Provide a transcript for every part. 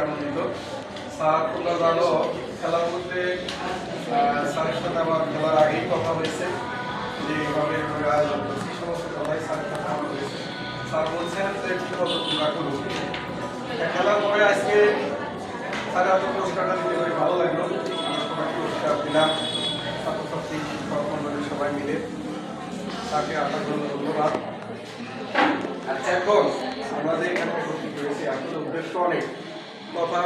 আনন্দিত। স্যার তোমরা জানো খেলার মধ্যে স্যারের সাথে আমার খেলার আগেই কথা হয়েছে যে এইভাবে আয়োজন করছি, সমস্ত কথাই স্যারের সাথে আমার হয়েছে। স্যার বলছেন যে ঠিক মতো তোমরা করো। খেলার পরে আজকে স্যারের এত পুরস্কারটা দিতে পেরে ভালো লাগলো। আমরা সবাই পুরস্কার দিলাম, ছাত্রছাত্রী শিক্ষক মন্ডলী সবাই মিলে। তাকে আপনার জন্য ধন্যবাদ। আচ্ছা, এখন আমাদের এখানে ভর্তি করেছি আসলে উদ্দেশ্য অনেক কথা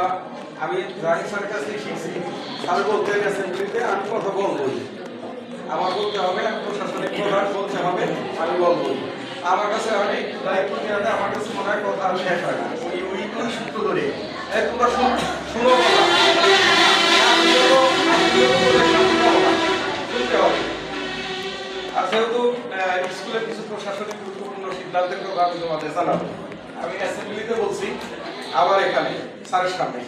আমি জাহিদ স্যারের কাছ থেকে শিখছি। স্যার বলতে অ্যাসেম্বলিতে আমি কথা বলবো, আমার বলতে হবে, প্রশাসনিক প্রধান বলতে হবে, আমি বলবো। আমার কাছে অনেক দায়িত্ব নিয়ে আমার কাছে মনে হয় কথা আমি শেষ হয় না। ওই সূত্র ধরে তোমরা শুনতে হবে। আর যেহেতু স্কুলের কিছু প্রশাসনিক গুরুত্বপূর্ণ সিদ্ধান্তের কথা আমি তোমাদের জানাবো। আমি অ্যাসেম্বলিতে বলছি, আবার এখানে স্যারের সামনে।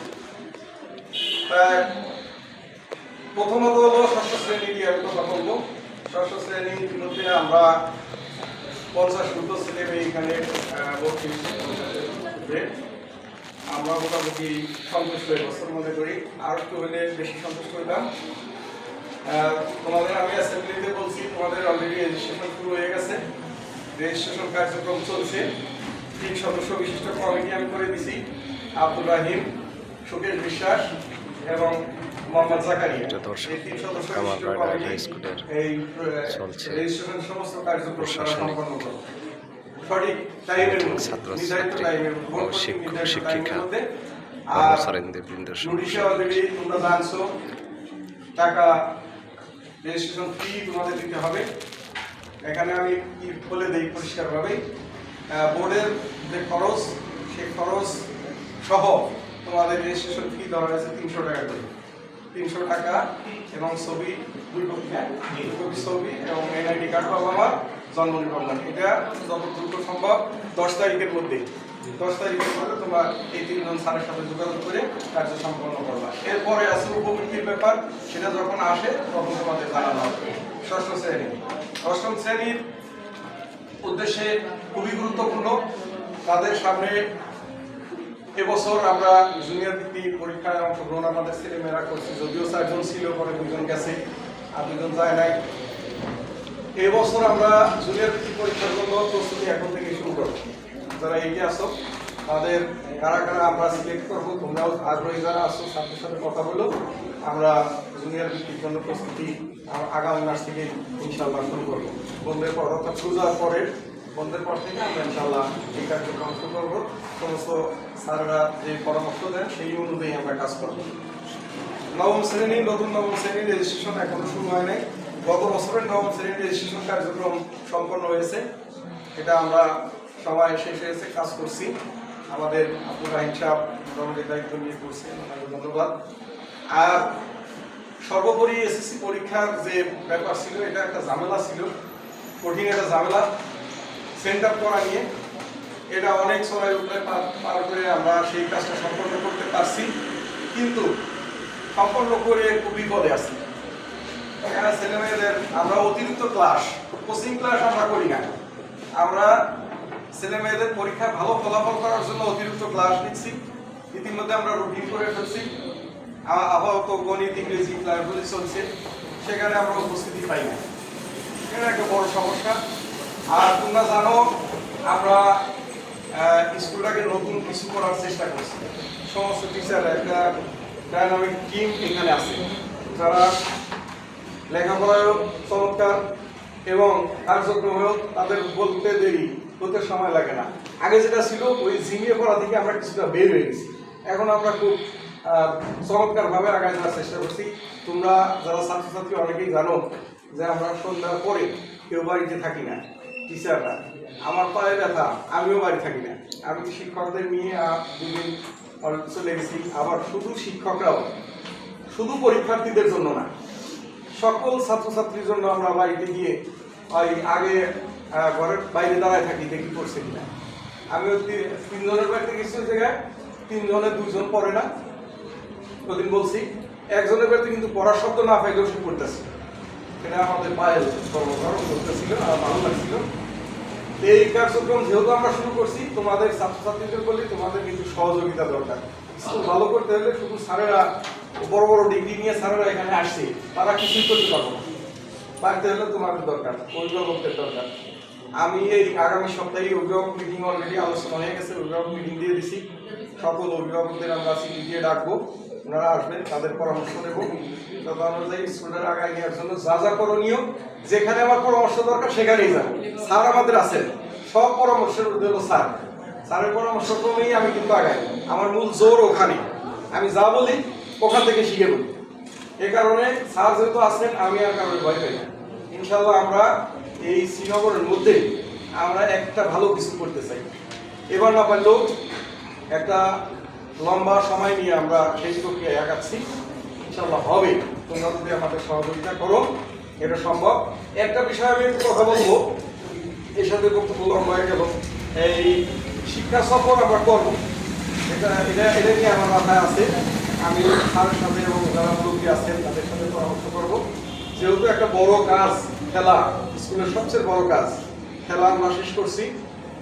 প্রথমত হলো ষষ্ঠ শ্রেণী নিয়ে আমি কথা বলবো। ষষ্ঠ শ্রেণীর মধ্যে আমরা 50 ছেলে মেয়ে এখানে ভর্তি হয়েছে। আমরা মোটামুটি সন্তুষ্ট এবছর মনে করি, আর একটু হলে বেশি সন্তুষ্ট হইলাম। তোমাদের আমি অ্যাসেম্বলিতে বলছি তোমাদের অলরেডি রেজিস্ট্রেশন শুরু হয়ে গেছে, রেজিস্ট্রেশন কার্যক্রম চলছে। 3 সদস্য বিশিষ্ট কমিটি আমি করে দিছি, আব্দুল রাহিম, সুকেশ বিশ্বাস এবং মোহাম্মদ জাকারিয়া। এই 3 সদস্য বিশিষ্ট কমিটি এই রেজিস্ট্রেশন সমস্ত কার্যক্রম সম্পন্ন করবে সঠিক টাইমের মধ্যে, নির্ধারিত টাইমের মধ্যে, শিক্ষক-শিক্ষিকা কর্মচারীবৃন্দ অলরেডি তোমরা জানছো টাকা রেজিস্ট্রেশন ফি তোমাদের দিতে হবে। এখানে আমি কি বলে দিই পরিষ্কারভাবে, বোর্ডের যে খরচ সেই খরচ সহ তোমাদের রেজিস্ট্রেশন ফি ধরা হয়েছে 300 টাকা করে। 300 টাকা এবং ছবি 2 কপি ছবি এবং এনআইডি কার্ড পাবো, আমার জন্ম নিবন্ধন। এটা যত দ্রুত সম্ভব 10 তারিখের মধ্যে তোমরা এই 3 জন স্যারের সাথে যোগাযোগ করে কার্য সম্পন্ন করবা। এরপরে আছে উপবৃত্তির ব্যাপার, সেটা যখন আসে তখন তোমাদের জানানো হবে। ষষ্ঠ শ্রেণী, অষ্টম শ্রেণীর উদ্দেশ্যে খুবই গুরুত্বপূর্ণ। তাদের সামনে এবছর আমরা জুনিয়র বৃত্তি পরীক্ষায় অংশগ্রহণ আমাদের ছেলেমেয়েরা করছি, যদিও 4 জন ছিল, পরে 2 জন গেছে আর 2 জন যায় নাই। এবছর আমরা জুনিয়র বৃত্তি পরীক্ষার জন্য প্রস্তুতি এখন থেকে শুরু করবো। যারা এগিয়ে আসো তাদের কারা কারা আমরা সিলেক্ট করবো, তোমরাও আগ্রহী যারা আসো সাথে সাথে কথা বলো। আমরা জুনিয়র বৃত্তির জন্য প্রস্তুতি আগামী মাস থেকে ইনশাল্লাহ শুরু করবো। বন্ধের পর অর্থাৎ পূজার পরে, বন্ধের পর থেকে আমরা ইনশাল্লাহ এই কার্যক্রম শুরু করবো। সমস্ত স্যাররা যে পরামর্শ দেন সেই অনুযায়ী আমরা কাজ করবো। নবম শ্রেণী, নতুন নবম শ্রেণীর রেজিস্ট্রেশন এখনো শুরু হয় নাই। গত বছরের নবম শ্রেণীর রেজিস্ট্রেশন কার্যক্রম সম্পন্ন হয়েছে, এটা আমরা সবাই শেষ হয়েছে, কাজ করছি। আমাদের আব্দুল রাহিম সাহেব আমাদের দায়িত্ব নিয়ে করছে, ওনাকে ধন্যবাদ। আর সর্বোপরি এসএসসি পরীক্ষার যে ব্যাপার ছিল, এটা একটা ঝামেলা ছিল, কঠিন একটা ঝামেলা সেন্টার করা নিয়ে। এটা অনেক সময় উঠলে পার করে আমরা সেই কাজটা সম্পন্ন করতে পারছি, কিন্তু সম্পন্ন করে খুব বিপদে আছি। এখানে ছেলেমেয়েদের আমরা অতিরিক্ত ক্লাস, কোচিং ক্লাস আমরা করি না, আমরা ছেলেমেয়েদের পরীক্ষা ভালো ফলাফল করার জন্য অতিরিক্ত ক্লাস নিচ্ছি। ইতিমধ্যে আমরা রুটিন করে ফেলছি, আপাতত গণিত ইংরেজি ক্লাসগুলি চলছে, সেখানে আমরা উপস্থিতি পাই না। এটা একটা বড় সমস্যা। আর তোমরা জানো আমরা স্কুলটাকে নতুন কিছু করার চেষ্টা করছি। সমস্ত টিচাররা একটা ডাইনামিক টিম এখানে আছে, যারা লেখাপড়ায়ও চমৎকার এবং কার্যক্রমেও তাদের বলতে দেরি হতে সময় লাগে না। আগে যেটা ছিল ওই ঝিমিয়ে পড়া থেকে আমরা কিছুটা বের হয়ে গেছি, এখন আমরা খুব চমৎকারভাবে আগায় যাওয়ার চেষ্টা করছি। তোমরা যারা ছাত্রছাত্রী অনেকেই জানো যে আমরা সন্ধ্যার পরে কেউ বাড়িতে থাকি না, টিচাররা। আমার পায়ে ব্যথা, আমিও বাড়ি থাকি না, আমি শিক্ষকদের নিয়ে 2 দিন চলে গেছি। আবার শুধু শিক্ষকরাও, শুধু পরীক্ষার্থীদের জন্য না, সকল ছাত্রছাত্রীর জন্য আমরা বাড়িতে গিয়ে ওই আগে ঘরের বাইরে দাঁড়ায় থাকি, দেখি পড়ছে কিনা। আমিও 3 জনের বাড়িতে গেছি, ওই জায়গায় 3 জনে 2 জন পড়ে না। ওদিন বলছি একজনের বাড়িতে কিন্তু পড়ার শব্দ না পাইলেও সে পড়তেছে, এটা আমাদের পায়ে করতেছিল আর ভালো লাগছিল। এই কার্যক্রম যেহেতু আমরা শুরু করছি, তোমাদের ছাত্রছাত্রীদের বলি তোমাদের কিন্তু সহযোগিতা দরকার। স্কুল ভালো করতে হলে শুধু স্যারেরা বড় বড় ডিগ্রি নিয়ে স্যারেরা এখানে আসছে, তারা কিছুই করতে পারবো না। পারতে হলে তোমাদের দরকার, অভিভাবকদের দরকার। আমি এই আগামী সপ্তাহে অভিভাবক মিটিং অলরেডি আলোচনা হয়ে গেছে, অভিভাবক মিটিং দিয়ে দিছি। সকল অভিভাবকদের আমরা চিঠি দিয়ে ডাকবো, ওনারা আসবেন, তাদের পরামর্শ নেব। তবে অনুযায়ী স্কুলের আগায় নেওয়ার জন্য যা যা করণীয়, যেখানে আমার পরামর্শ দরকার সেখানেই যাবো। স্যার আমাদের আছেন, সব পরামর্শের উদ্দেশ্য হলো স্যার। স্যারের পরামর্শ ক্রমেই আমি কিন্তু আগাই, আমার মূল জোর ওখানে। আমি যা বলি ওখান থেকে শিখে বলি। এ কারণে স্যার যেহেতু আছেন, আমি আর কারণে ভয় পাই না। ইনশাল্লাহ আমরা এই শ্রীনগরের মধ্যে আমরা একটা ভালো কিছু করতে চাই। এবার না পারলেও একটা লম্বা সময় নিয়ে আমরা সেই প্রক্রিয়ায় আগাচ্ছি, ইনশাল্লাহ হবে। তোমরা যদি আমাদের সহযোগিতা করো, এটা সম্ভব। একটা বিষয় আমি একটু কথা বলবো, এর সাথে বক্তব্য লম্বা হয়ে গেল। এই শিক্ষা সফর আমরা করবো, এটা এটা এটা নিয়ে আমার মাথায় আছে। আমি স্যারের সাথে এবং যারা মুরব্বী আছেন তাদের সাথে পরামর্শ করবো। যেহেতু একটা বড় কাজ খেলা, স্কুলের সবচেয়ে বড় কাজ খেলা আমরা শেষ করছি,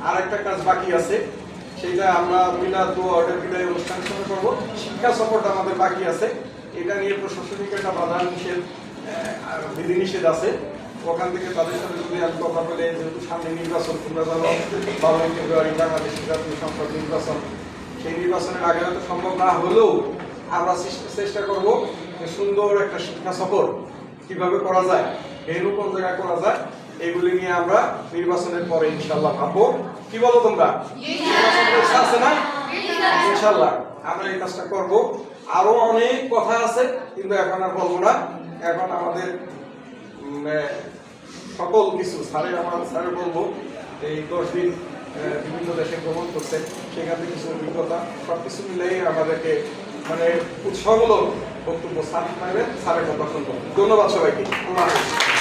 আর একটা কাজ বাকি আছে, সেটা আমরা মিলাদ অর্ডার বিদায় অনুষ্ঠানের সাথে করবো। শিক্ষা সফরটা আমাদের বাকি আছে, এটা নিয়ে প্রশাসনিক একটা বাধা নিষেধ বিধিনিষেধ আছে। ওখান থেকে তাদের সাথে যদি আমি কথা বলে, যেহেতু সামনে নির্বাচন, তোমরা জানো 12 ফেব্রুয়ারি বাংলাদেশ জাতীয় সংসদ নির্বাচন, সেই নির্বাচনের আগে হয়তো সম্ভব না হলেও আমরা চেষ্টা করব যে সুন্দর একটা শিক্ষা সফর কিভাবে করা যায়, ভেন্যু কোন জায়গায় করা যায়, এগুলি নিয়ে আমরা নির্বাচনের পরে ইনশাল্লাহ ভাববো। কি বলো তোমরা? আছে না? ইনশাল্লাহ আমরা এই কাজটা করব। আরো অনেক কথা আছে, কিন্তু এখন আর বলবো না। এখন আমাদের সকল কিছু স্যারে বলবো, এই 10 দিন বিভিন্ন দেশে ভ্রমণ করছে, সেখান থেকে কিছু অভিজ্ঞতা সবকিছু মিলেই আমাদেরকে মানে উৎসাহমূলক বক্তব্য স্যার পাইবেন, স্যারের কথা শুনবো। ধন্যবাদ সবাইকে। আল্লাহ হাফেজ।